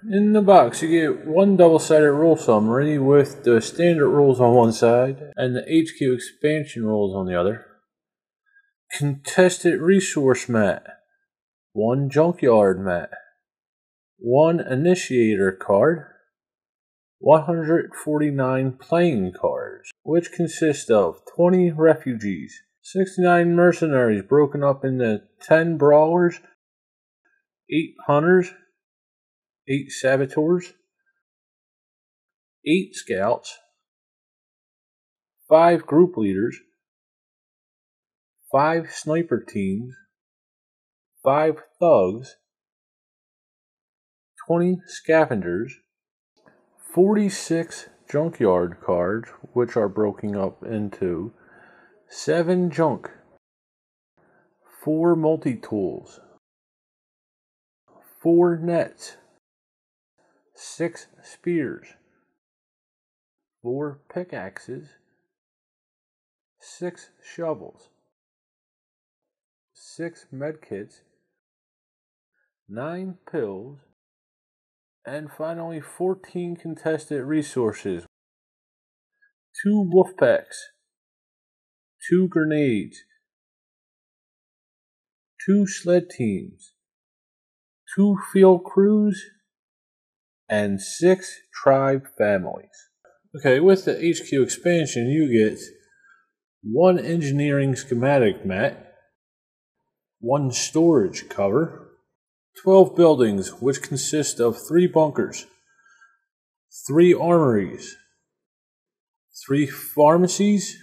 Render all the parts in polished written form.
In the box, you get one double-sided rule summary with the standard rules on one side and the HQ expansion rules on the other. Contested resource mat, one junkyard mat, one initiator card, 149 playing cards, which consist of 20 refugees, 69 mercenaries broken up into 10 brawlers, 8 hunters, 8 saboteurs, 8 scouts, 5 group leaders, 5 sniper teams, 5 thugs, 20 scavengers, 46 junkyard cards, which are broken up into 7 junk, 4 multi-tools, 4 nets, 6 spears, 4 pickaxes, 6 shovels, 6 medkits, 9 pills, and finally 14 contested resources, 2 wolf packs, 2 grenades, 2 sled teams, 2 field crews, and 6 tribe families. Okay, with the HQ expansion, you get 1 engineering schematic mat, 1 storage cover, 12 buildings, which consist of 3 bunkers, 3 armories, 3 pharmacies,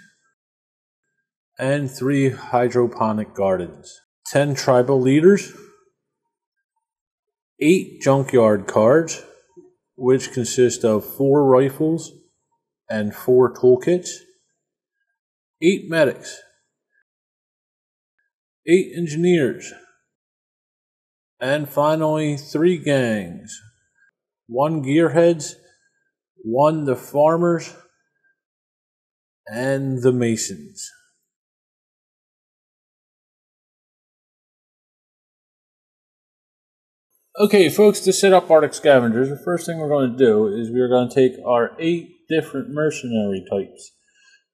and 3 hydroponic gardens, 10 tribal leaders, 8 junkyard cards, which consist of 4 rifles and 4 toolkits, 8 medics, 8 engineers, and finally 3 gangs, 1 gearheads, 1 the farmers, and the masons. Okay, folks, to set up Arctic Scavengers, the first thing we're going to do is we're going to take our 8 different mercenary types.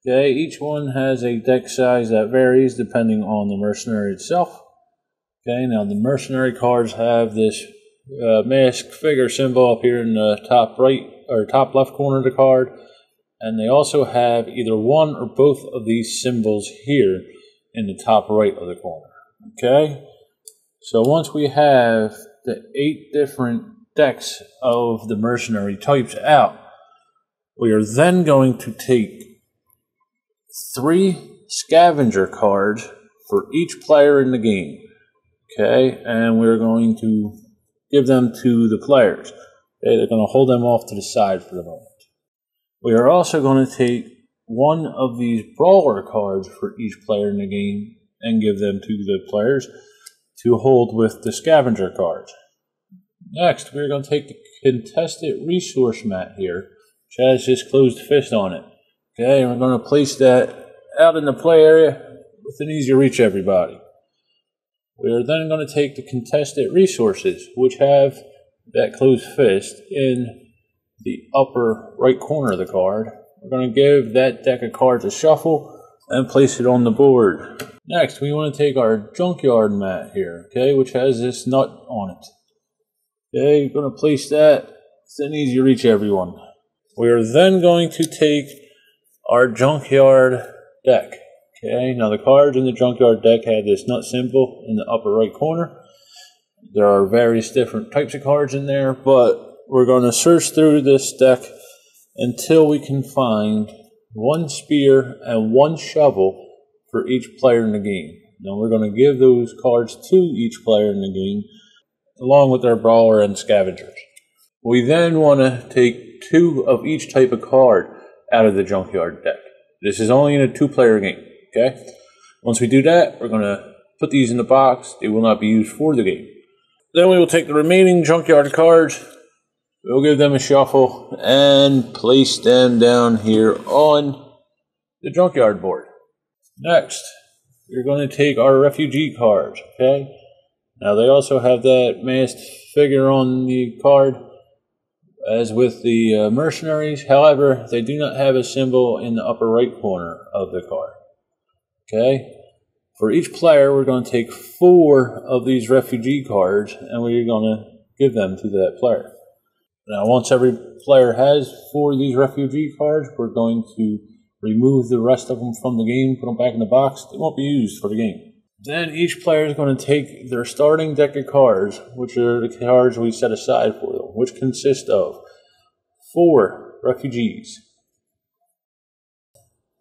Okay, each one has a deck size that varies depending on the mercenary itself. Okay, now the mercenary cards have this mask figure symbol up here in the top right or top left corner of the card, and they also have either one or both of these symbols here in the top right of the corner. Okay, so once we have the 8 different decks of the mercenary types out, we are then going to take 3 scavenger cards for each player in the game. Okay, and we're going to give them to the players. Okay, they're going to hold them off to the side for the moment. We are also going to take 1 of these brawler cards for each player in the game and give them to the players to hold with the scavenger cards. Next, we're going to take the contested resource mat here, which has this closed fist on it. Okay, and we're going to place that out in the play area within easy reach everybody. We are then going to take the contested resources, which have that closed fist in the upper right corner of the card. We're going to give that deck of cards a shuffle and place it on the board. Next, we want to take our junkyard mat here, okay, which has this nut on it. Okay, we're going to place that within easy reach everyone. We are then going to take our junkyard deck. Okay, now the cards in the junkyard deck have this nut symbol in the upper right corner. There are various different types of cards in there, but we're going to search through this deck until we can find 1 spear and 1 shovel for each player in the game. Now we're going to give those cards to each player in the game, along with their brawler and scavengers. We then want to take 2 of each type of card out of the junkyard deck. This is only in a 2-player game. Okay. Once we do that, we're going to put these in the box. They will not be used for the game. Then we will take the remaining junkyard cards. We'll give them a shuffle and place them down here on the junkyard board. Next, we're going to take our refugee cards. Okay. Now they also have that masked figure on the card. as with the mercenaries. However, they do not have a symbol in the upper right corner of the card. Okay? For each player, we're going to take 4 of these refugee cards, and we're going to give them to that player. Now, once every player has 4 of these refugee cards, we're going to remove the rest of them from the game, put them back in the box. They won't be used for the game. Then each player is going to take their starting deck of cards, which are the cards we set aside for them, which consist of 4 refugees,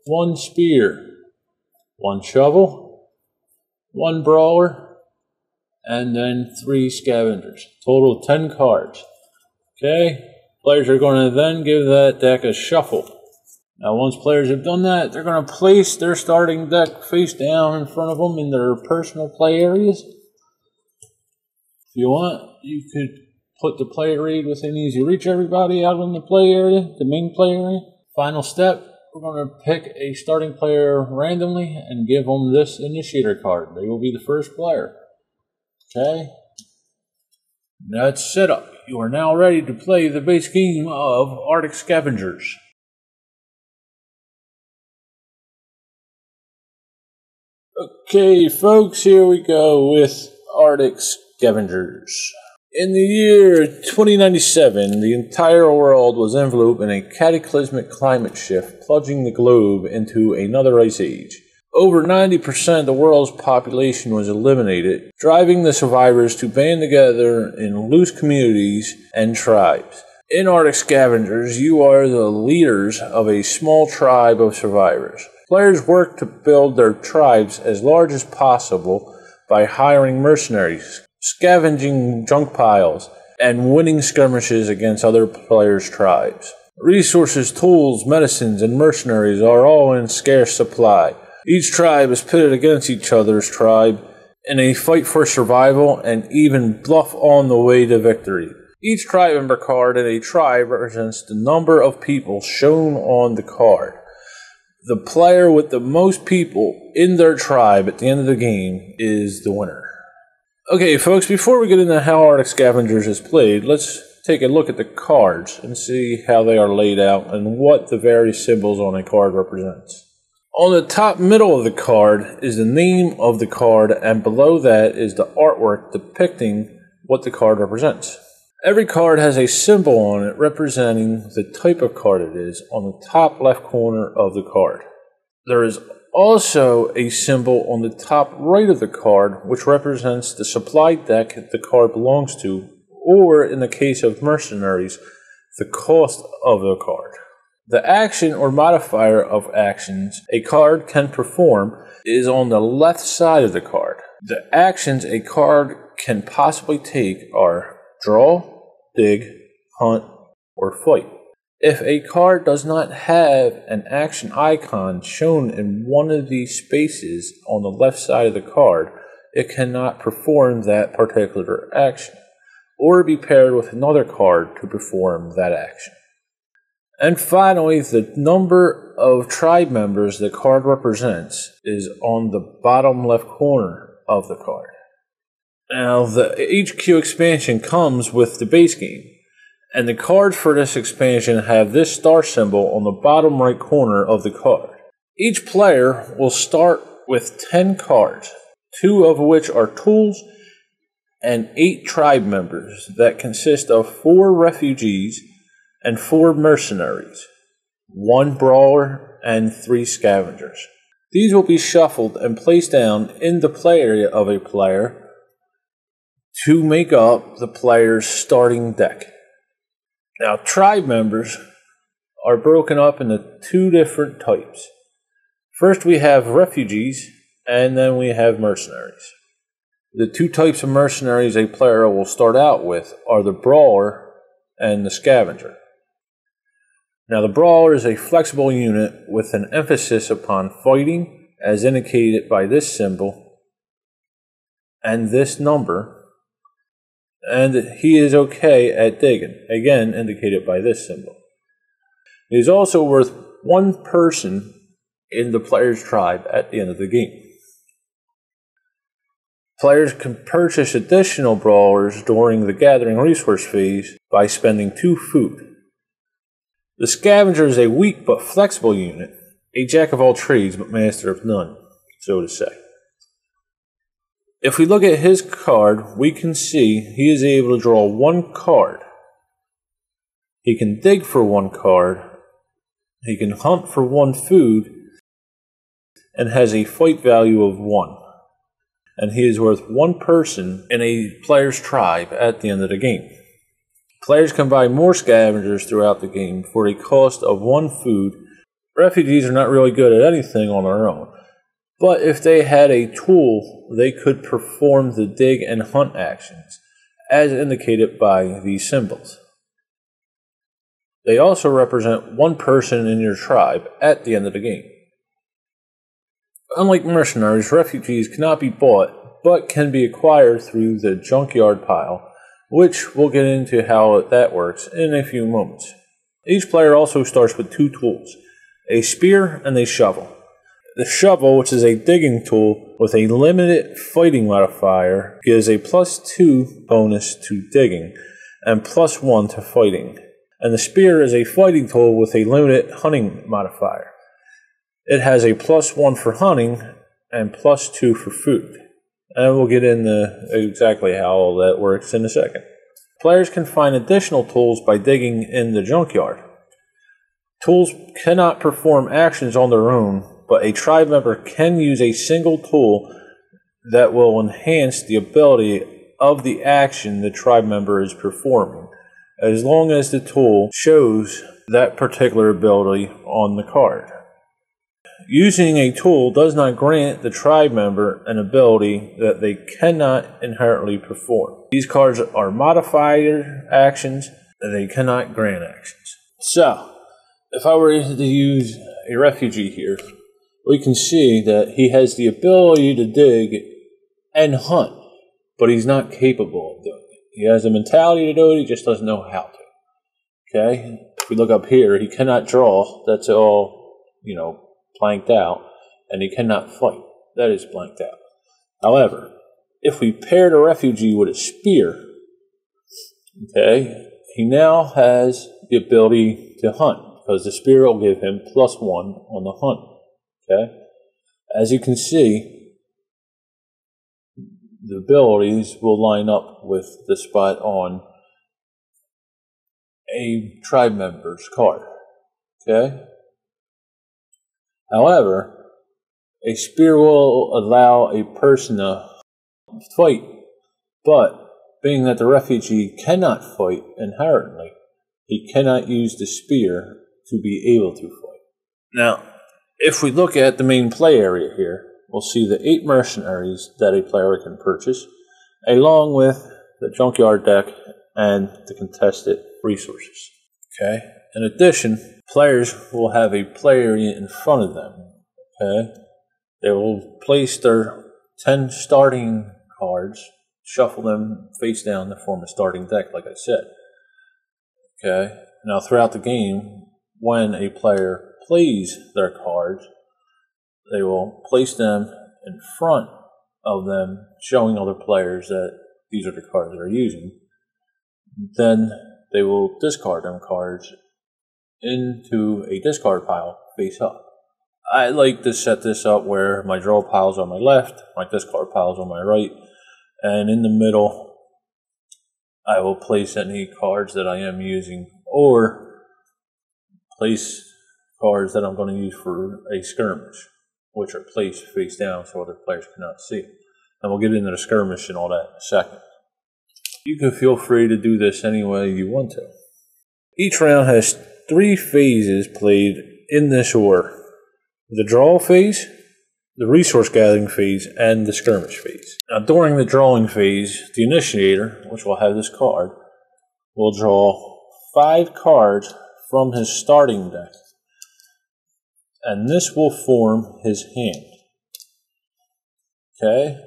1 spear, 1 shovel, 1 brawler, and then 3 scavengers. Total of 10 cards. Okay? Players are going to then give that deck a shuffle. Now, once players have done that, they're going to place their starting deck face down in front of them in their personal play areas. If you want, you could put the player aid within easy reach everybody out in the play area, the main play area. Final step, we're going to pick a starting player randomly and give them this initiator card. They will be the first player. Okay? That's set up. You are now ready to play the base game of Arctic Scavengers. Okay, folks, here we go with Arctic Scavengers. In the year 2097, the entire world was enveloped in a cataclysmic climate shift, plunging the globe into another ice age. Over 90% of the world's population was eliminated, driving the survivors to band together in loose communities and tribes. In Arctic Scavengers, you are the leaders of a small tribe of survivors. Players work to build their tribes as large as possible by hiring mercenaries, scavenging junk piles, and winning skirmishes against other players' tribes. Resources, tools, medicines, and mercenaries are all in scarce supply. Each tribe is pitted against each other's tribe in a fight for survival and even bluff on the way to victory. Each tribe member card in a tribe represents the number of people shown on the card. The player with the most people in their tribe at the end of the game is the winner. Okay, folks, before we get into how Arctic Scavengers is played, let's take a look at the cards and see how they are laid out and what the various symbols on a card represents. On the top middle of the card is the name of the card, and below that is the artwork depicting what the card represents. Every card has a symbol on it representing the type of card it is on the top left corner of the card. There is also a symbol on the top right of the card which represents the supply deck the card belongs to, or in the case of mercenaries, the cost of the card. The action or modifier of actions a card can perform is on the left side of the card. The actions a card can possibly take are draw, dig, hunt, or fight. If a card does not have an action icon shown in one of these spaces on the left side of the card, it cannot perform that particular action, or be paired with another card to perform that action. And finally, the number of tribe members the card represents is on the bottom left corner of the card. Now, the HQ expansion comes with the base game, and the cards for this expansion have this star symbol on the bottom right corner of the card. Each player will start with 10 cards, 2 of which are tools, and 8 tribe members that consist of 4 refugees and 4 mercenaries, 1 brawler, and 3 scavengers. These will be shuffled and placed down in the play area of a player to make up the player's starting deck. Now, tribe members are broken up into 2 different types. First, we have refugees, and then we have mercenaries. The 2 types of mercenaries a player will start out with are the brawler and the scavenger. Now, the brawler is a flexible unit with an emphasis upon fighting, as indicated by this symbol and this number, and he is okay at digging, again indicated by this symbol. He is also worth 1 person in the player's tribe at the end of the game. Players can purchase additional brawlers during the gathering resource phase by spending 2 food. The Scavenger is a weak but flexible unit, a jack of all trades but master of none, so to say. If we look at his card, we can see he is able to draw 1 card. He can dig for 1 card, he can hunt for 1 food, and has a fight value of 1. And he is worth 1 person in a player's tribe at the end of the game. Players can buy more scavengers throughout the game for a cost of 1 food. Refugees are not really good at anything on their own, but if they had a tool, they could perform the dig and hunt actions, as indicated by these symbols. They also represent 1 person in your tribe at the end of the game. Unlike mercenaries, refugees cannot be bought, but can be acquired through the junkyard pile, which we'll get into how that works in a few moments. Each player also starts with 2 tools, a spear and a shovel. The shovel, which is a digging tool with a limited fighting modifier, gives a +2 bonus to digging and +1 to fighting. And the spear is a fighting tool with a limited hunting modifier. It has a +1 for hunting and +2 for food. And we'll get into exactly how all that works in a second. Players can find additional tools by digging in the junkyard. Tools cannot perform actions on their own, but a tribe member can use a single tool that will enhance the ability of the action the tribe member is performing, as long as the tool shows that particular ability on the card. Using a tool does not grant the tribe member an ability that they cannot inherently perform. These cards are modifier actions, and they cannot grant actions. So, if I were to use a refugee here, we can see that he has the ability to dig and hunt, but he's not capable of doing it. He has the mentality to do it, he just doesn't know how to. Okay? If we look up here, he cannot draw. That's all, blanked out, and he cannot fight. That is blanked out. However, if we pair the refugee with a spear, okay, he now has the ability to hunt, because the spear will give him +1 on the hunt. Okay? As you can see, the abilities will line up with the spot on a tribe member's card. Okay? However, a spear will allow a person to fight, but being that the refugee cannot fight inherently, he cannot use the spear to be able to fight. Now, if we look at the main play area here, we'll see the 8 mercenaries that a player can purchase, along with the junkyard deck and the contested resources. Okay? In addition, players will have a play area in front of them. Okay? They will place their 10 starting cards, shuffle them face down to form a starting deck, like I said. Okay? Now, throughout the game, when a player plays their cards, they will place them in front of them, showing other players that these are the cards they're using. Then they will discard them cards into a discard pile face up. I like to set this up where my draw pile's on my left, my discard pile's on my right, and in the middle I will place any cards that I am using, or place cards that I'm going to use for a skirmish, which are placed face down so other players cannot see. And we'll get into the skirmish and all that in a second. You can feel free to do this any way you want to. Each round has 3 phases played in this order: the draw phase, the resource gathering phase, and the skirmish phase. Now, during the drawing phase, the initiator, which will have this card, will draw 5 cards from his starting deck, and this will form his hand. Okay?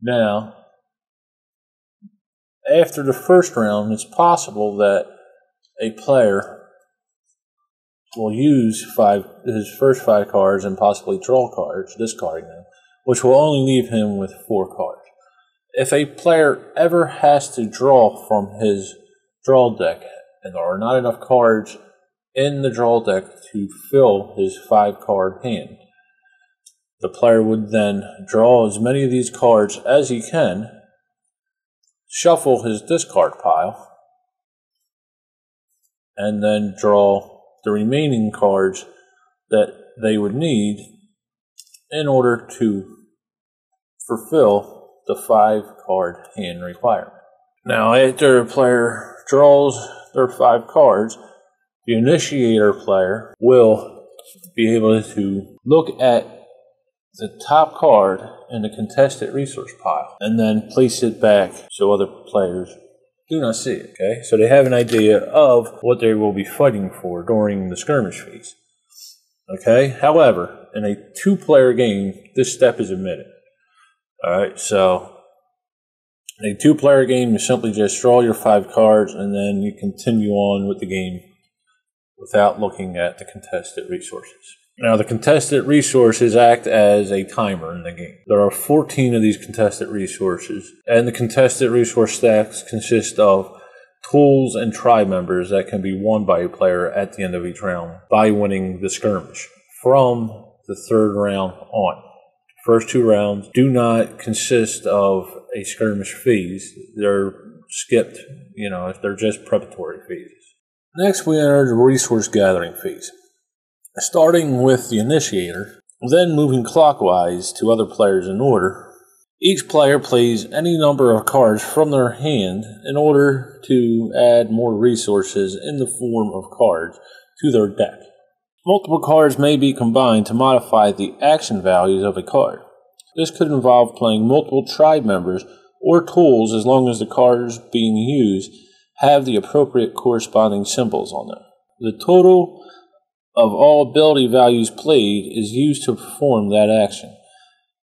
Now, after the first round, it's possible that a player will use his first 5 cards and possibly draw cards, discarding them, which will only leave him with 4 cards. If a player ever has to draw from his draw deck and there are not enough cards in the draw deck to fill his 5-card hand, the player would then draw as many of these cards as he can, shuffle his discard pile, and then draw the remaining cards that they would need in order to fulfill the 5-card hand requirement. Now, after a player draws their 5 cards, the initiator player will be able to look at the top card in the contested resource pile and then place it back so other players do not see it. Okay, so they have an idea of what they will be fighting for during the skirmish phase. Okay, however, in a 2-player game, this step is omitted. Alright, so in a 2-player game, you simply just draw your 5 cards and then you continue on with the game without looking at the contested resources. Now, the contested resources act as a timer in the game. There are 14 of these contested resources, and the contested resource stacks consist of tools and tribe members that can be won by a player at the end of each round by winning the skirmish from the 3rd round on. The first 2 rounds do not consist of a skirmish phase. They're skipped, they're just preparatory phases. Next, we enter the resource gathering phase. Starting with the initiator, then moving clockwise to other players in order. Each player plays any number of cards from their hand in order to add more resources in the form of cards to their deck. Multiple cards may be combined to modify the action values of a card. This could involve playing multiple tribe members or tools as long as the cards being used have the appropriate corresponding symbols on them. The total of all ability values played is used to perform that action.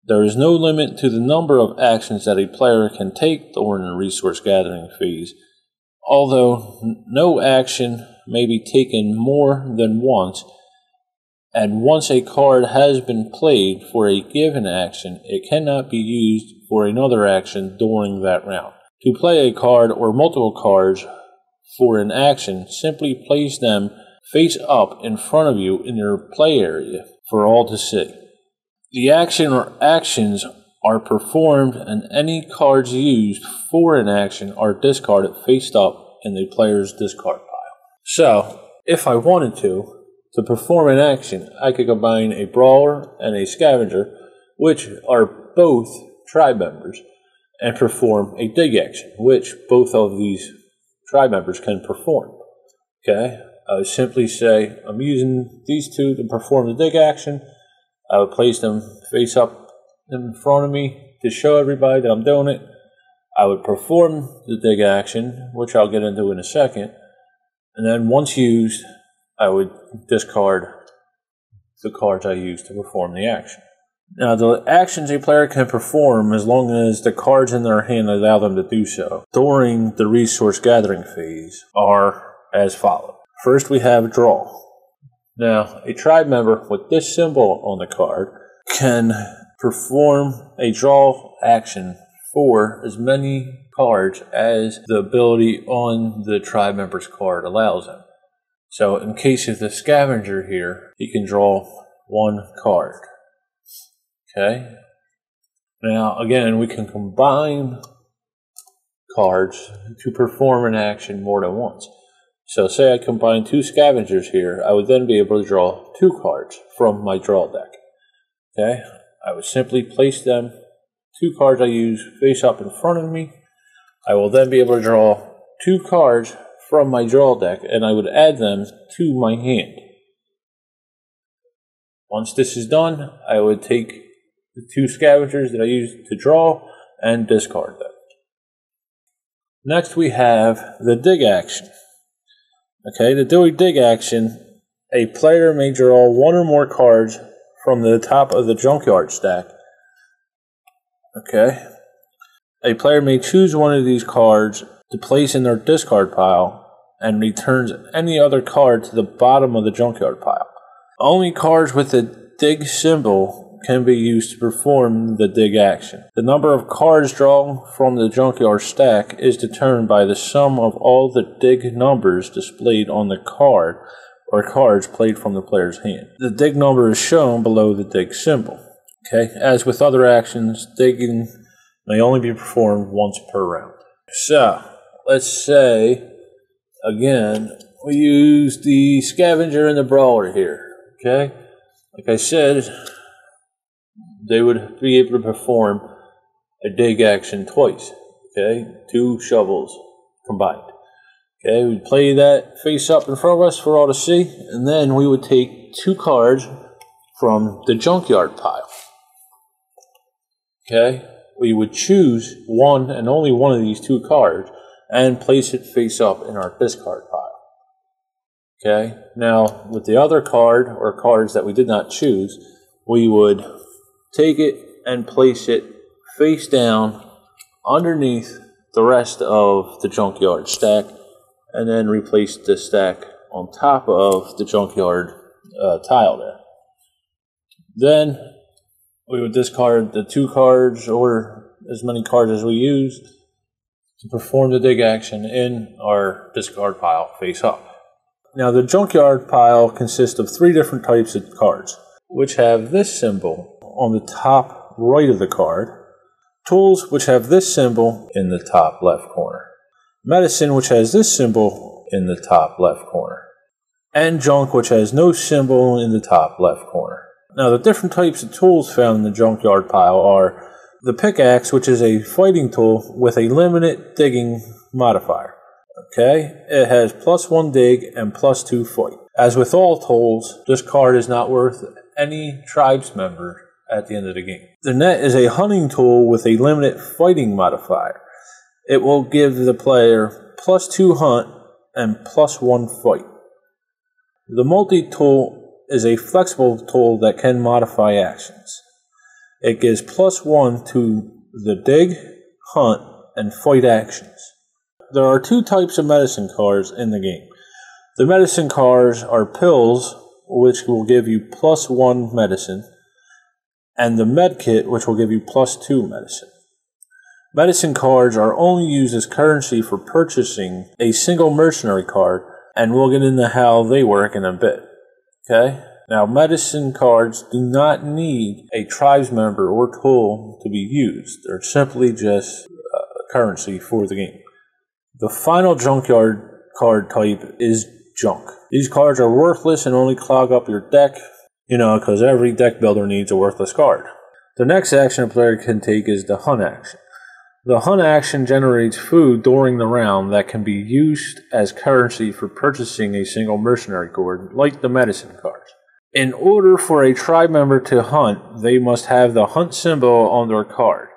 There is no limit to the number of actions that a player can take during the resource gathering phase, although no action may be taken more than once, and once a card has been played for a given action, it cannot be used for another action during that round. To play a card or multiple cards for an action, simply place them face up in front of you in your play area for all to see. The action or actions are performed and any cards used for an action are discarded face up in the player's discard pile. So, if I wanted to perform an action, I could combine a brawler and a scavenger, which are both tribe members, and perform a dig action, which both of these tribe members can perform. Okay? I would simply say, I'm using these 2 to perform the dig action. I would place them face up in front of me to show everybody that I'm doing it. I would perform the dig action, which I'll get into in a second. And then once used, I would discard the cards I used to perform the action. Now, the actions a player can perform, as long as the cards in their hand allow them to do so, during the resource gathering phase, are as follows. First, we have draw. Now, a tribe member with this symbol on the card can perform a draw action for as many cards as the ability on the tribe member's card allows him. So, in case of the scavenger here, he can draw 1 card. Okay? Now, again, we can combine cards to perform an action more than once. So say I combine 2 scavengers here, I would then be able to draw 2 cards from my draw deck. Okay? I would simply place them, 2 cards I use face up in front of me. I will then be able to draw 2 cards from my draw deck, and I would add them to my hand. Once this is done, I would take the 2 scavengers that I used to draw and discard them. Next we have the dig action. Okay, to do a dig action, a player may draw 1 or more cards from the top of the junkyard stack. Okay. A player may choose one of these cards to place in their discard pile and returns any other card to the bottom of the junkyard pile. Only cards with the dig symbol can be used to perform the dig action. The number of cards drawn from the junkyard stack is determined by the sum of all the dig numbers displayed on the card or cards played from the player's hand. The dig number is shown below the dig symbol. Okay, as with other actions, digging may only be performed once per round. So, let's say, again, we use the Scavenger and the Brawler here. Okay, like I said, they would be able to perform a dig action twice. Okay, 2 shovels combined. Okay, we'd play that face up in front of us for all to see, and then we would take 2 cards from the junkyard pile. Okay, we would choose one and only one of these 2 cards and place it face up in our discard pile. Okay, now with the other card or cards that we did not choose, we would take it and place it face down underneath the rest of the junkyard stack, and then replace the stack on top of the junkyard tile there. Then we would discard the 2 cards or as many cards as we use to perform the dig action in our discard pile face up. Now the junkyard pile consists of 3 different types of cards, which have this symbol on the top right of the card, tools, which have this symbol in the top left corner, medicine, which has this symbol in the top left corner, and junk, which has no symbol in the top left corner. Now, the different types of tools found in the junkyard pile are the pickaxe, which is a fighting tool with a limited digging modifier. Okay, it has +1 dig and +2 fight. As with all tools, this card is not worth any tribes member at the end of the game. The net is a hunting tool with a limited fighting modifier. It will give the player +2 hunt and +1 fight. The multi-tool is a flexible tool that can modify actions. It gives +1 to the dig, hunt, and fight actions. There are 2 types of medicine cards in the game. The medicine cards are pills, which will give you +1 medicine, and the med kit, which will give you +2 medicine. Medicine cards are only used as currency for purchasing a single mercenary card, and we'll get into how they work in a bit. Okay? Now, medicine cards do not need a tribes member or tool to be used. They're simply just currency for the game. The final junkyard card type is junk. These cards are worthless and only clog up your deck, because every deck builder needs a worthless card. The next action a player can take is the hunt action. The hunt action generates food during the round that can be used as currency for purchasing a single mercenary card, like the medicine cards. In order for a tribe member to hunt, they must have the hunt symbol on their card.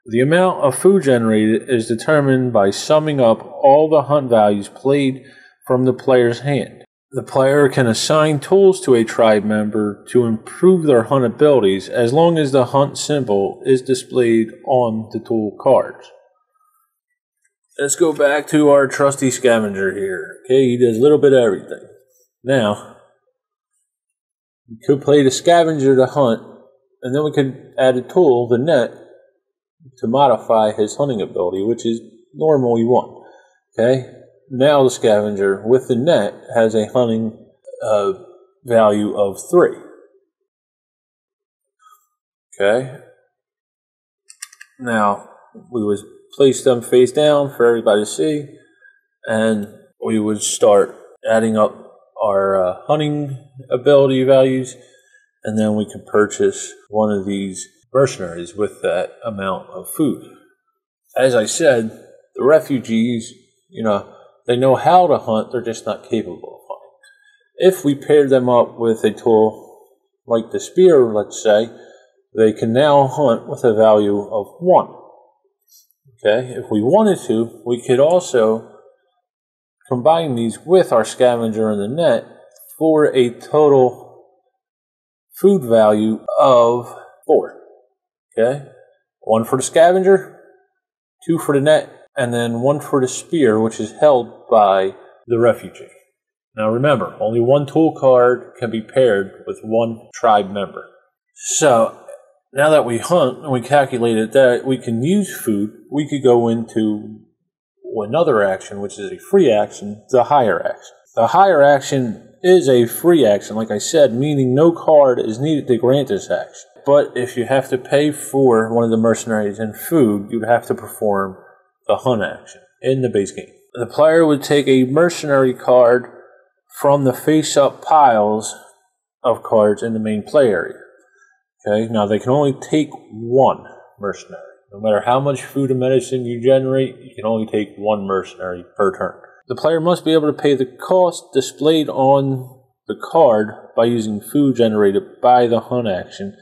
The amount of food generated is determined by summing up all the hunt values played from the player's hand. The player can assign tools to a tribe member to improve their hunt abilities as long as the hunt symbol is displayed on the tool cards. Let's go back to our trusty Scavenger here. Okay, he does a little bit of everything. Now, we could play the Scavenger to hunt, and then we could add a tool, the net, to modify his hunting ability, which is normally 1. Okay? Now the Scavenger with the net has a hunting value of 3. Okay? Now, we would place them face down for everybody to see, and we would start adding up our hunting ability values, and then we could purchase one of these mercenaries with that amount of food. As I said, the refugees, they know how to hunt, they're just not capable of hunting. If we paired them up with a tool like the spear, let's say, they can now hunt with a value of 1. Okay, if we wanted to, we could also combine these with our Scavenger and the net for a total food value of 4. Okay, 1 for the Scavenger, 2 for the net, and then 1 for the spear, which is held by the refugee. Now remember, only 1 tool card can be paired with 1 tribe member. So, Now that we hunt and we calculated that we can use food, we could go into another action, which is a free action, the hire action. The hire action is a free action, like I said, meaning no card is needed to grant this action. But if you have to pay for one of the mercenaries and food, you'd have to perform the hunt action in the base game. The player would take a mercenary card from the face-up piles of cards in the main play area. Okay, now they can only take one mercenary. No matter how much food and medicine you generate, you can only take one mercenary per turn. The player must be able to pay the cost displayed on the card by using food generated by the hunt action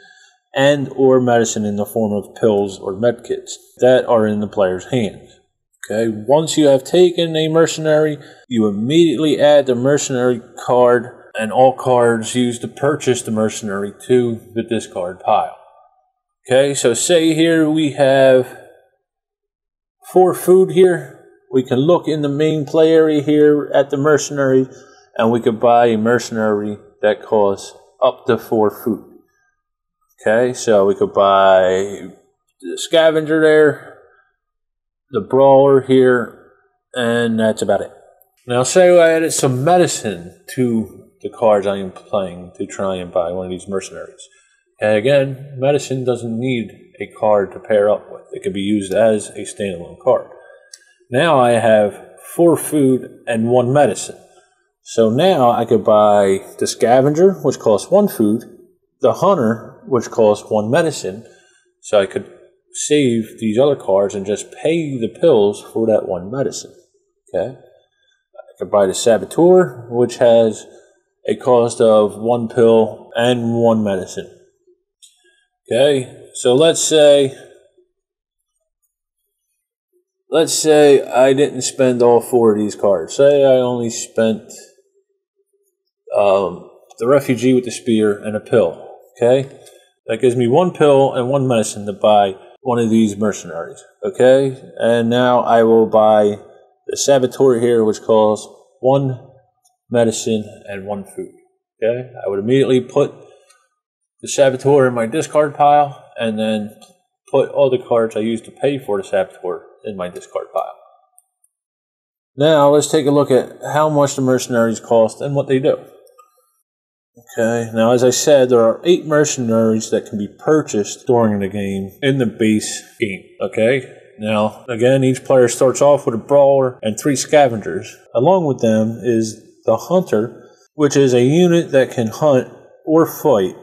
and or medicine in the form of pills or medkits that are in the player's hands. Okay, once you have taken a mercenary, you immediately add the mercenary card and all cards used to purchase the mercenary to the discard pile. Okay, so say here we have 4 food here. We can look in the main play area here at the mercenary, and we could buy a mercenary that costs up to 4 food. Okay, so we could buy the Scavenger there, the Brawler here, and that's about it. Now say I added some medicine to the cards I am playing to try and buy one of these mercenaries. And again, medicine doesn't need a card to pair up with. It can be used as a standalone card. Now I have 4 food and 1 medicine. So now I could buy the Scavenger, which costs 1 food, the Hunter, which costs 1 medicine, so I could save these other cards and just pay the pills for that 1 medicine. Okay? I could buy the Saboteur, which has a cost of 1 pill and 1 medicine. Okay, so let's say I didn't spend all 4 of these cards. Say I only spent the Refugee with the Spear and a pill. Okay, that gives me 1 pill and 1 medicine to buy one of these mercenaries. Okay, and now I will buy the Saboteur here, which costs 1 medicine and 1 food. Okay, I would immediately put the Saboteur in my discard pile, and then put all the cards I used to pay for the Saboteur in my discard pile. Now let's take a look at how much the mercenaries cost and what they do. Okay, now as I said, there are 8 mercenaries that can be purchased during the game in the base game. Okay, now again, each player starts off with a Brawler and 3 Scavengers. Along with them is the Hunter, which is a unit that can hunt or fight.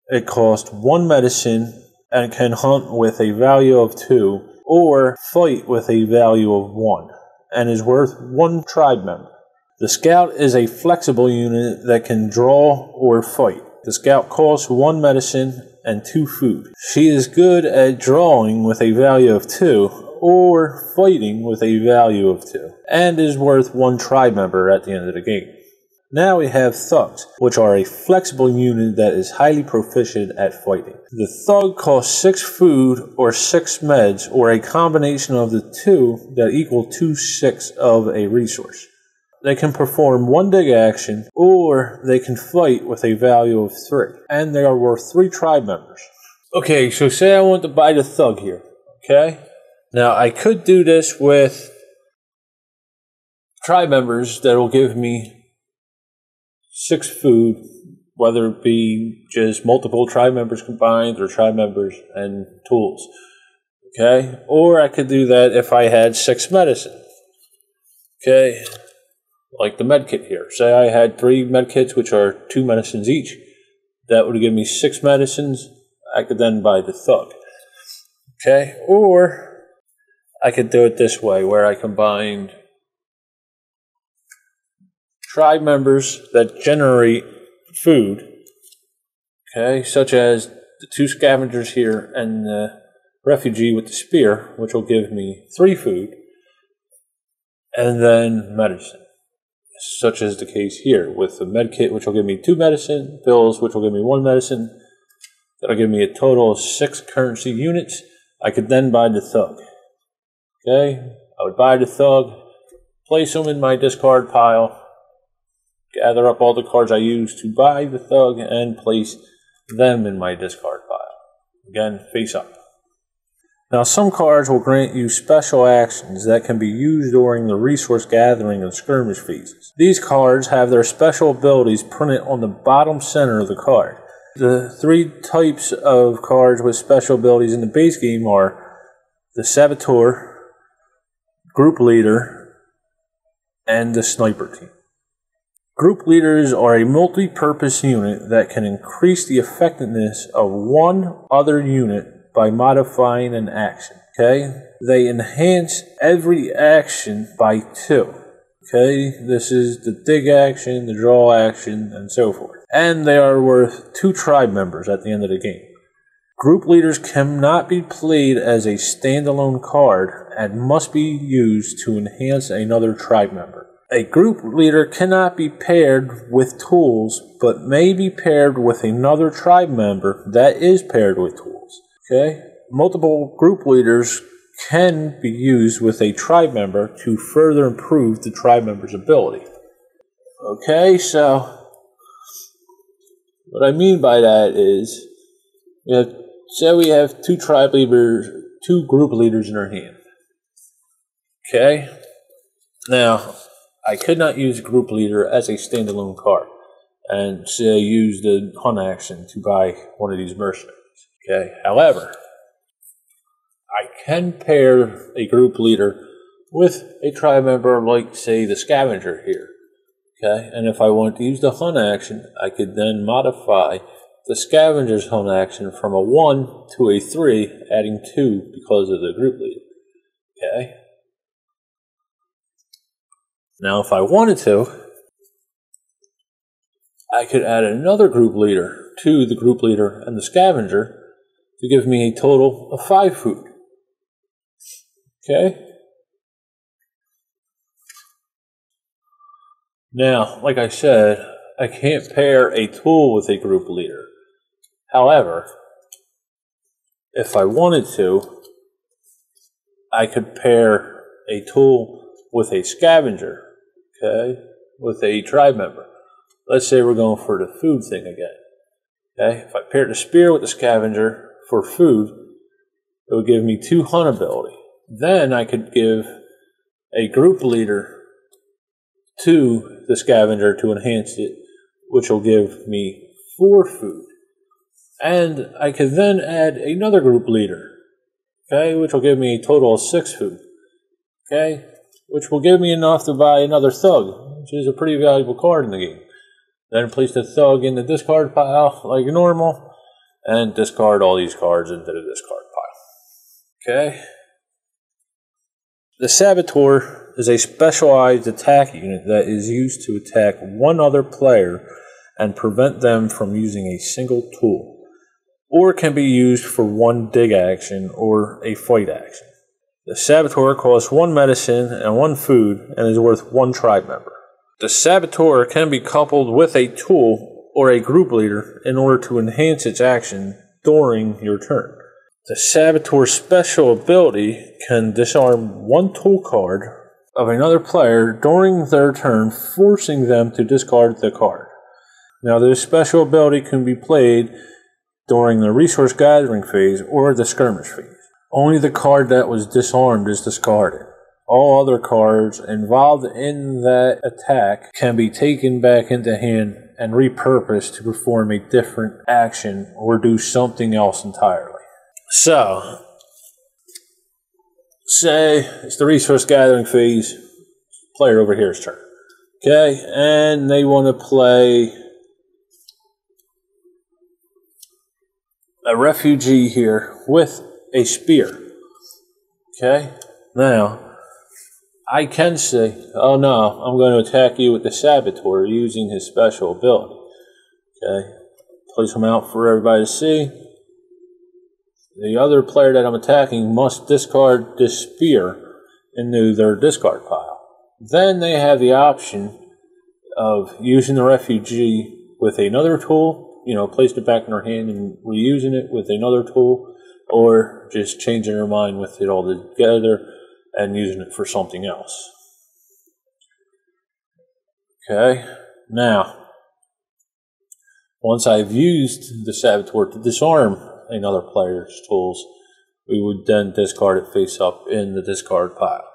It costs 1 medicine and can hunt with a value of 2 or fight with a value of 1 and is worth 1 tribe member. The Scout is a flexible unit that can draw or fight. The Scout costs 1 medicine and 2 food. She is good at drawing with a value of 2 or fighting with a value of 2 and is worth 1 tribe member at the end of the game. Now we have Thugs, which are a flexible unit that is highly proficient at fighting. The Thug costs 6 food or 6 meds, or a combination of the 2 that equal 2/6 of a resource. They can perform 1 dig action, or they can fight with a value of 3, and they are worth 3 tribe members. Okay, so say I want to buy the Thug here, okay? Now I could do this with tribe members that will give me 6 food, whether it be just multiple tribe members combined or tribe members and tools. Okay? Or I could do that if I had 6 medicine. Okay? Like the medkit here. Say I had 3 medkits, which are 2 medicines each. That would give me 6 medicines. I could then buy the Thug. Okay? Or I could do it this way, where I combined tribe members that generate food, okay, such as the 2 Scavengers here and the Refugee with the Spear, which will give me 3 food, and then medicine, such as the case here with the medkit, which will give me 2 medicine, pills, which will give me 1 medicine. That'll give me a total of 6 currency units. I could then buy the Thug. Okay, I would buy the Thug, place them in my discard pile, gather up all the cards I used to buy the Thug, and place them in my discard pile. Again, face up. Now, some cards will grant you special actions that can be used during the resource gathering and skirmish phases. These cards have their special abilities printed on the bottom center of the card. The three types of cards with special abilities in the base game are the Saboteur, Group Leader, and the Sniper Team. Group Leaders are a multi-purpose unit that can increase the effectiveness of one other unit by modifying an action. Okay? They enhance every action by 2. Okay? This is the dig action, the draw action, and so forth. And they are worth 2 tribe members at the end of the game. Group Leaders cannot be played as a standalone card and must be used to enhance another tribe member. A group leader cannot be paired with tools, but may be paired with another tribe member that is paired with tools. Okay? Multiple group leaders can be used with a tribe member to further improve the tribe member's ability. Okay, so what I mean by that is, say we have 2 tribe leaders, 2 group leaders in our hand. Okay? Now, I could not use group leader as a standalone card and say use the hunt action to buy one of these mercenaries. Okay. However, I can pair a group leader with a tribe member like, say, the Scavenger here. Okay. And if I want to use the hunt action, I could then modify the Scavenger's hunt action from a 1 to a 3, adding 2 because of the group leader. Okay. Now, if I wanted to, I could add another group leader to the group leader and the Scavenger to give me a total of 5 food. Okay? Now, like I said, I can't pair a tool with a group leader. However, if I wanted to, I could pair a tool with a Scavenger, okay, with a tribe member. Let's say we're going for the food thing again. Okay, if I paired the spear with the Scavenger for food, it would give me 2 hunt ability. Then I could give a group leader to the Scavenger to enhance it, which will give me 4 food. And I could then add another group leader, okay, which will give me a total of 6 food. Okay, which will give me enough to buy another Thug, which is a pretty valuable card in the game. Then place the Thug in the discard pile like normal, and discard all these cards into the discard pile. Okay. The Saboteur is a specialized attack unit that is used to attack one other player and prevent them from using a single tool, or can be used for 1 dig action or a fight action. The Saboteur costs 1 medicine and 1 food and is worth 1 tribe member. The Saboteur can be coupled with a tool or a group leader in order to enhance its action during your turn. The Saboteur's special ability can disarm 1 tool card of another player during their turn, forcing them to discard the card. Now, this special ability can be played during the resource gathering phase or the skirmish phase. Only the card that was disarmed is discarded. All other cards involved in that attack can be taken back into hand and repurposed to perform a different action or do something else entirely. So, say it's the resource gathering phase, player over here's turn. Okay, and they want to play a refugee here with a spear. Okay, now I can say, oh no, I'm going to attack you with the Saboteur using his special ability. Okay, place him out for everybody to see. The other player that I'm attacking must discard this spear into their discard pile. Then they have the option of using the refugee with another tool, placed it back in their hand and reusing it with another tool, or just changing their mind with it all together and using it for something else. Okay, now, once I've used the Saboteur to disarm another player's tools, we would then discard it face up in the discard pile.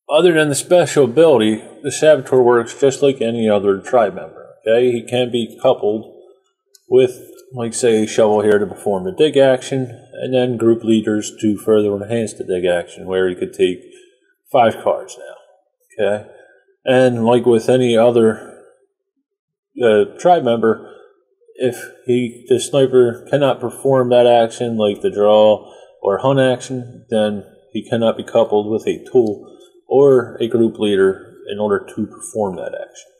Other than the special ability, the Saboteur works just like any other tribe member. Okay, he can be coupled with, like say, a shovel here to perform a dig action, and then group leaders to further enhance the dig action, where he could take 5 cards now. Okay, and like with any other tribe member, if the sniper cannot perform that action, like the draw or hunt action, then he cannot be coupled with a tool or a group leader in order to perform that action.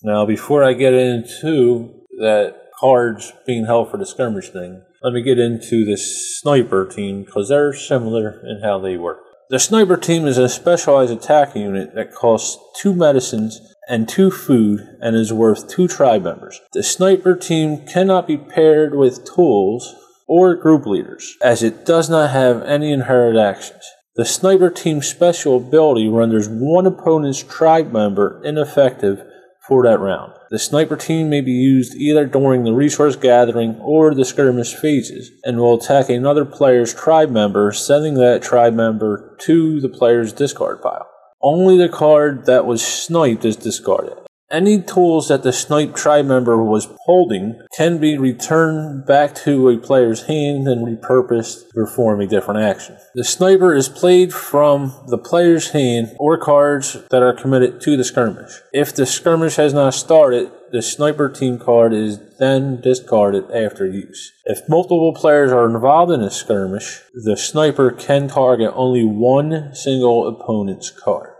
Now, before I get into that cards being held for the skirmish thing, let me get into the sniper team, because they're similar in how they work. The sniper team is a specialized attack unit that costs 2 medicines and 2 food and is worth 2 tribe members. The sniper team cannot be paired with tools or group leaders, as it does not have any inherent actions. The sniper team's special ability renders one opponent's tribe member ineffective for that round. The sniper team may be used either during the resource gathering or the skirmish phases, and will attack another player's tribe member, sending that tribe member to the player's discard pile. Only the card that was sniped is discarded. Any tools that the sniped tribe member was holding can be returned back to a player's hand and repurposed to perform a different action. The sniper is played from the player's hand or cards that are committed to the skirmish. If the skirmish has not started, the sniper team card is then discarded after use. If multiple players are involved in a skirmish, the sniper can target only one single opponent's card.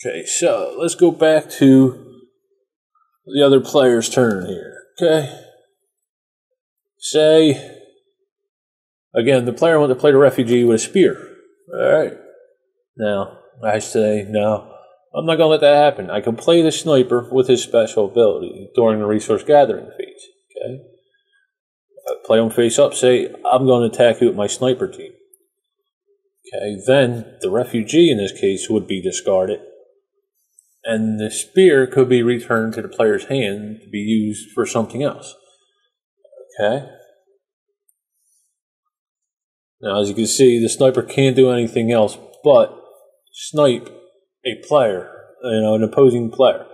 Okay, so let's go back to the other player's turn here. Okay. Say, again, the player wants to play the refugee with a spear. Alright. Now, I say, no, I'm not going to let that happen. I can play the sniper with his special ability during the resource gathering phase. Okay. Play him face up, say, I'm going to attack you with my sniper team. Okay, then the refugee in this case would be discarded, and the spear could be returned to the player's hand to be used for something else. Okay. Now, as you can see, the sniper can't do anything else but snipe a player, an opposing player.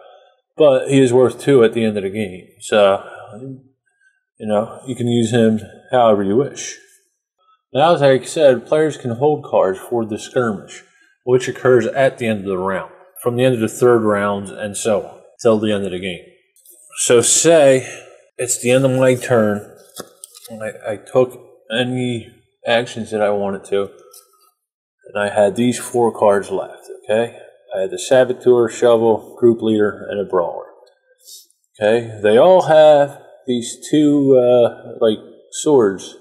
But he is worth 2 at the end of the game. So, you can use him however you wish. Now, as I said, players can hold cards for the skirmish, which occurs at the end of the round, from the end of the 3rd round and so on, till the end of the game. So say it's the end of my turn, and I took any actions that I wanted to, and I had these 4 cards left, okay? I had the Saboteur, Shovel, Group Leader, and a Brawler. Okay, they all have these 2, swords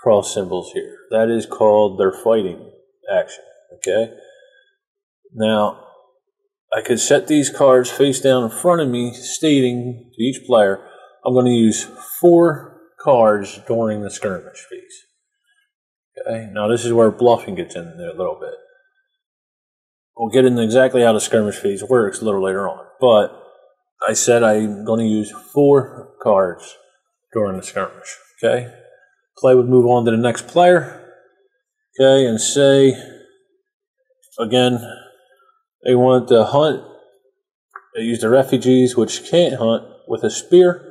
cross symbols here. That is called their fighting action, okay? Now, I could set these cards face down in front of me, stating to each player, I'm going to use 4 cards during the skirmish phase. Okay, now this is where bluffing gets in there a little bit. We'll get into exactly how the skirmish phase works a little later on, but I said I'm going to use 4 cards during the skirmish. Okay, play would move on to the next player. Okay, and say, again, they want to hunt. They use the refugees, which can't hunt, with a spear.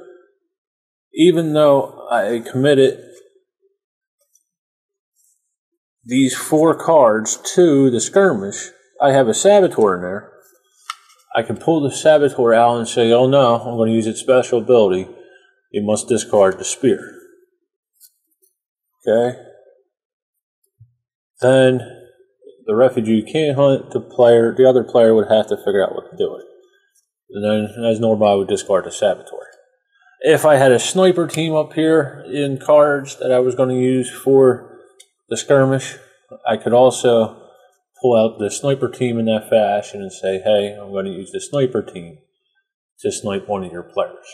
Even though I committed these 4 cards to the skirmish, I have a Saboteur in there. I can pull the Saboteur out and say, oh no, I'm going to use its special ability. You must discard the spear. Okay? Then the refugee can't hunt, the other player would have to figure out what to do with it. And then, as normal, I would discard the Saboteur. If I had a sniper team up here in cards that I was going to use for the skirmish, I could also pull out the sniper team in that fashion and say, hey, I'm going to use the sniper team to snipe one of your players.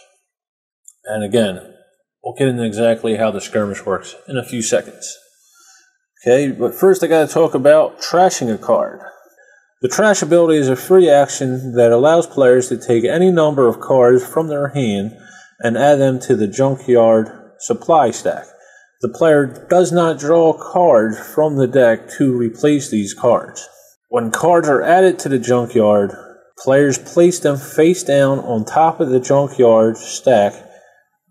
And again, we'll get into exactly how the skirmish works in a few seconds. Okay, but first I got to talk about trashing a card. The trash ability is a free action that allows players to take any number of cards from their hand and add them to the junkyard supply stack. The player does not draw a card from the deck to replace these cards. When cards are added to the junkyard, players place them face down on top of the junkyard stack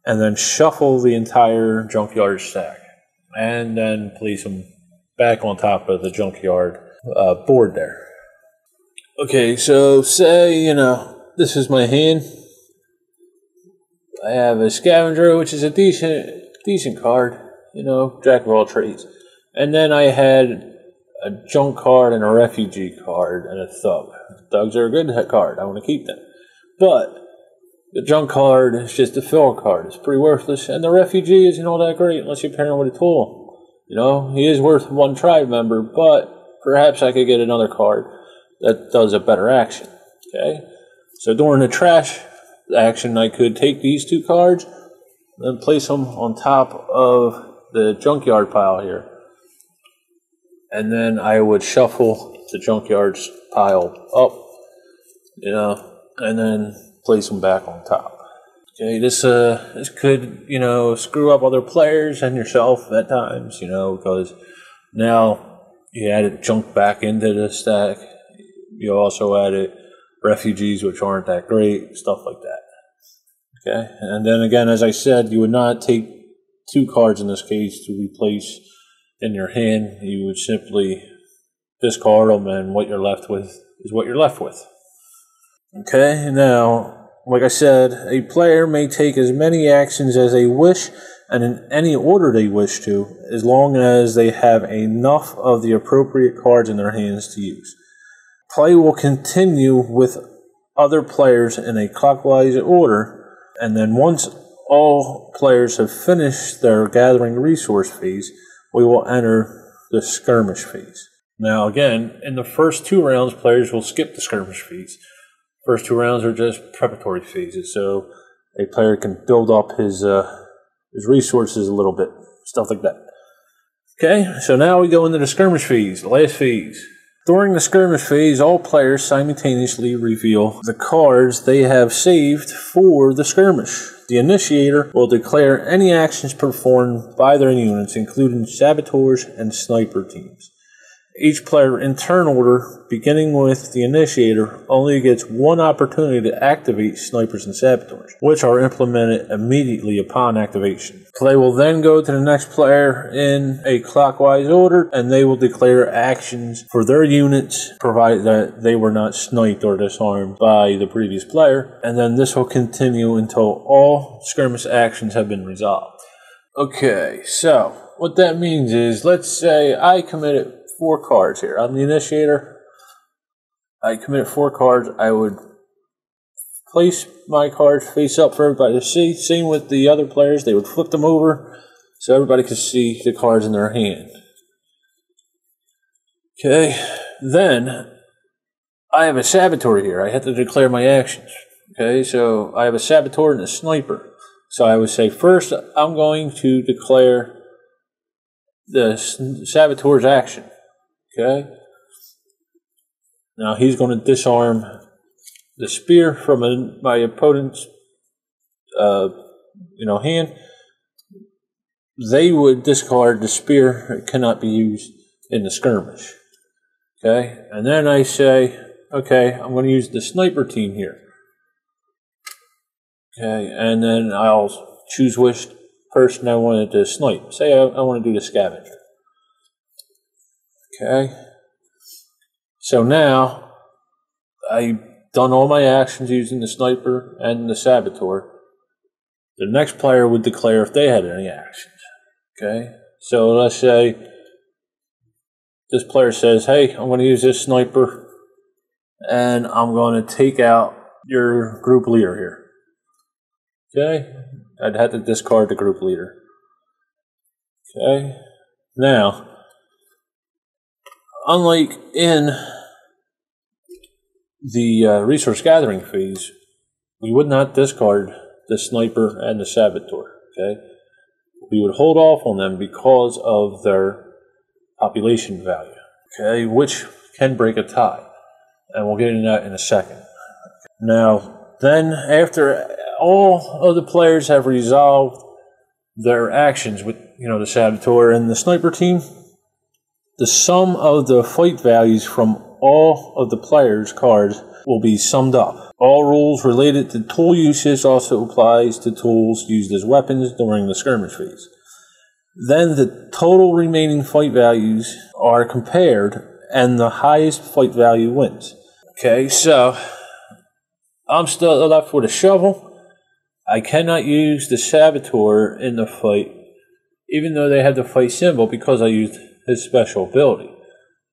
and then shuffle the entire junkyard stack and then place them back on top of the junkyard board there. Okay, so say, this is my hand. I have a Scavenger, which is a decent card, jack of all trades. And then I had a junk card and a refugee card and a thug. Thugs are a good card. I want to keep them. But the junk card is just a fill card. It's pretty worthless. And the refugee isn't all that great unless you pair him with a tool. He is worth one tribe member, but perhaps I could get another card that does a better action. Okay? So during the trash action, I could take these two cards and place them on top of the junkyard pile here. And then I would shuffle the junkyard's pile up, and then place them back on top. Okay, this could, screw up other players and yourself at times, because now you added junk back into the stack. You also added refugees, which aren't that great, stuff like that. Okay, and then again, as I said, you would not take two cards in this case to replace in your hand. You would simply discard them, and what you're left with is what you're left with. Okay, now, like I said, a player may take as many actions as they wish and in any order they wish to, as long as they have enough of the appropriate cards in their hands to use. Play will continue with other players in a clockwise order, and then once all players have finished their gathering resource phase, we will enter the skirmish phase. Now again, in the first 2 rounds, players will skip the skirmish phase. First 2 rounds are just preparatory phases, so a player can build up his resources a little bit, stuff like that. Okay, so now we go into the skirmish phase, the last phase. During the skirmish phase, all players simultaneously reveal the cards they have saved for the skirmish. The initiator will declare any actions performed by their units, including saboteurs and sniper teams. Each player in turn order, beginning with the initiator, only gets one opportunity to activate snipers and saboteurs, which are implemented immediately upon activation. Play will then go to the next player in a clockwise order, and they will declare actions for their units, provided that they were not sniped or disarmed by the previous player, and then this will continue until all skirmish actions have been resolved. Okay, so what that means is, let's say I committed 4 cards here. I'm the initiator. I committed 4 cards. I would place my cards face up for everybody to see. Same with the other players. They would flip them over so everybody could see the cards in their hand. Okay. Then I have a saboteur here. I have to declare my actions. Okay. So I have a saboteur and a sniper. So I would say first I'm going to declare the saboteur's action. Okay. Now he's going to disarm the spear from my opponent's, hand. They would discard the spear. It cannot be used in the skirmish. Okay. And then I say, okay, I'm going to use the sniper team here. Okay. And then I'll choose which person I wanted to snipe. Say I want to do the scavenger. Okay, so now I've done all my actions using the sniper and the saboteur. The next player would declare if they had any actions. Okay, so let's say this player says, hey, I'm going to use this sniper and I'm going to take out your group leader here. Okay, I'd have to discard the group leader. Okay, now, unlike in the resource gathering phase, we would not discard the sniper and the saboteur. Okay, we would hold off on them because of their population value. Okay, which can break a tie, and we'll get into that in a second. Now, then after all of the players have resolved their actions with, the Saboteur and the Sniper team, the sum of the fight values from all of the players' cards will be summed up. All rules related to tool usage also applies to tools used as weapons during the skirmish phase. Then the total remaining fight values are compared, and the highest fight value wins. Okay, so I'm still left with a shovel. I cannot use the Saboteur in the fight, even though they have the fight symbol, because I used his special ability.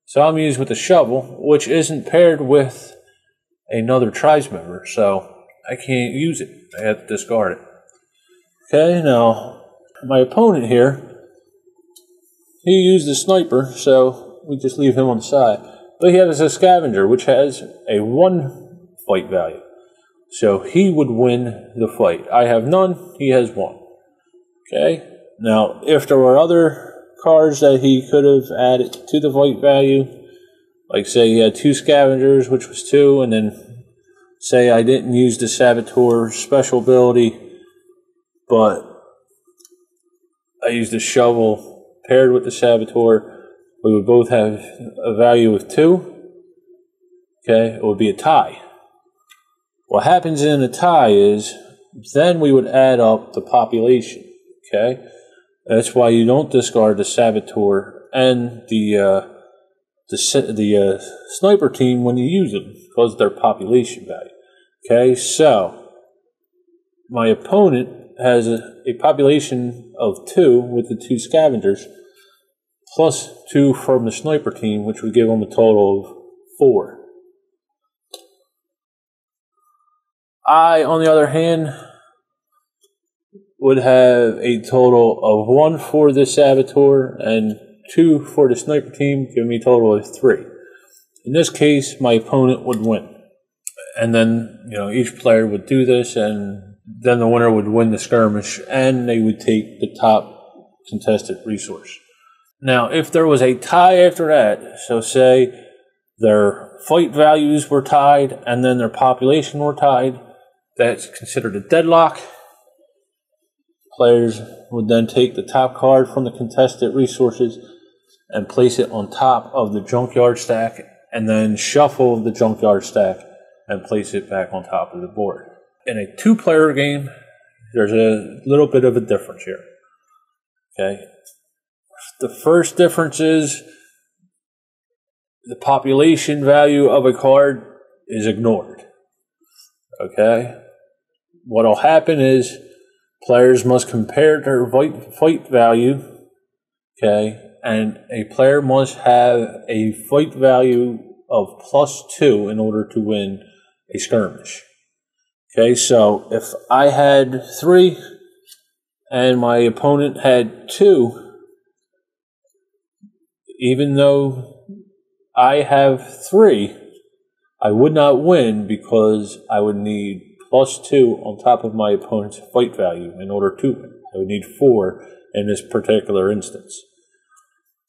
So I'm used with the shovel, which isn't paired with another tribes member, so I can't use it. I have to discard it. Okay, now my opponent here, he used the Sniper, so we just leave him on the side. But he has a Scavenger, which has a 1 fight value. So he would win the fight. I have none, he has 1. Okay, now if there were other cards that he could have added to the fight value, like say he had 2 Scavengers, which was 2, and then say I didn't use the Saboteur special ability, but I used the shovel paired with the Saboteur, we would both have a value of 2. Okay, it would be a tie. What happens in a tie is, then we would add up the population. Okay, that's why you don't discard the Saboteur and the Sniper team when you use them, because of their population value. Okay, so my opponent has a population of 2 with the 2 Scavengers, plus 2 from the Sniper team, which would give him a total of 4. I, on the other hand, would have a total of 1 for the Saboteur and 2 for the Sniper team, giving me a total of 3. In this case, my opponent would win. And then, each player would do this, and then the winner would win the skirmish, and they would take the top contested resource. Now, if there was a tie after that, so say their fight values were tied, and then their population were tied, that's considered a deadlock. Players would then take the top card from the contested resources and place it on top of the junkyard stack, and then shuffle the junkyard stack and place it back on top of the board. In a 2-player game, there's a little bit of a difference here. Okay, the first difference is the population value of a card is ignored. Okay, what'll happen is players must compare their fight value, okay, and a player must have a fight value of +2 in order to win a skirmish. Okay, so if I had 3 and my opponent had 2, even though I have 3, I would not win because I would need +2 on top of my opponent's fight value in order to win. I would need 4 in this particular instance.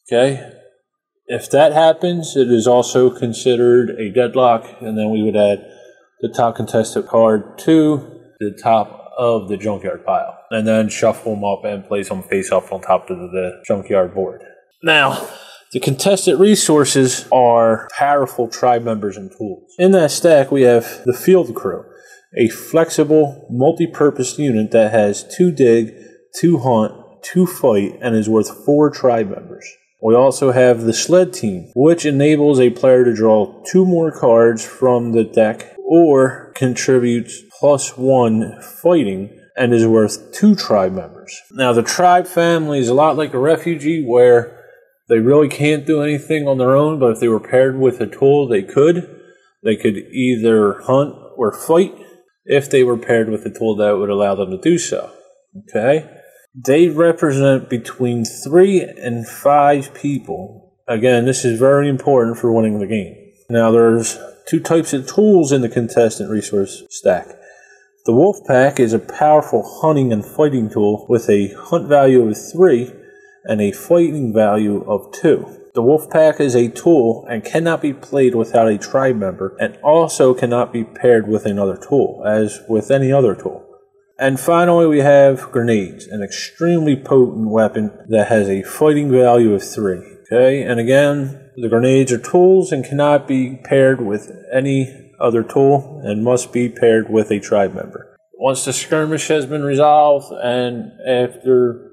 Okay? If that happens, it is also considered a deadlock, and then we would add the top contested card to the top of the junkyard pile, and then shuffle them up and place them face up on top of the junkyard board. Now, the contested resources are powerful tribe members and tools. In that stack, we have the field crew, a flexible, multi-purpose unit that has 2 dig, 2 hunt, 2 fight, and is worth 4 tribe members. We also have the sled team, which enables a player to draw 2 more cards from the deck or contributes +1 fighting and is worth 2 tribe members. Now, the tribe family is a lot like a refugee, where they really can't do anything on their own, but if they were paired with a tool, they could. They could either hunt or fight. If they were paired with a tool, that would allow them to do so. Okay? They represent between 3 and 5 people. Again, this is very important for winning the game. Now, there's 2 types of tools in the contestant resource stack. The Wolf Pack is a powerful hunting and fighting tool with a hunt value of 3 and a fighting value of 2. The Wolf Pack is a tool and cannot be played without a tribe member, and also cannot be paired with another tool, as with any other tool. And finally, we have grenades, an extremely potent weapon that has a fighting value of 3. Okay, and again, the grenades are tools and cannot be paired with any other tool and must be paired with a tribe member. Once the skirmish has been resolved, and after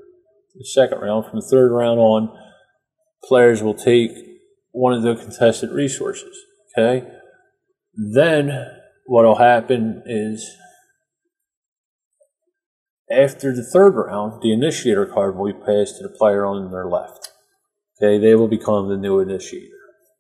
the second round, from the third round on, players will take one of the contested resources. Okay, then what will happen is, after the third round, the initiator card will be passed to the player on their left. Okay, they will become the new initiator.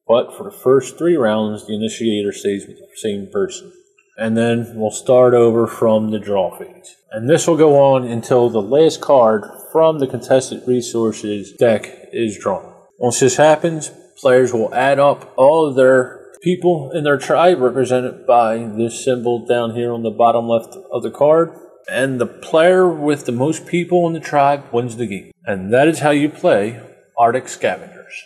But for the first 3 rounds, the initiator stays with the same person. And then we'll start over from the draw phase. And this will go on until the last card from the contested resources deck is drawn. Once this happens, players will add up all of their people in their tribe, represented by this symbol down here on the bottom left of the card. And the player with the most people in the tribe wins the game. And that is how you play Arctic Scavengers.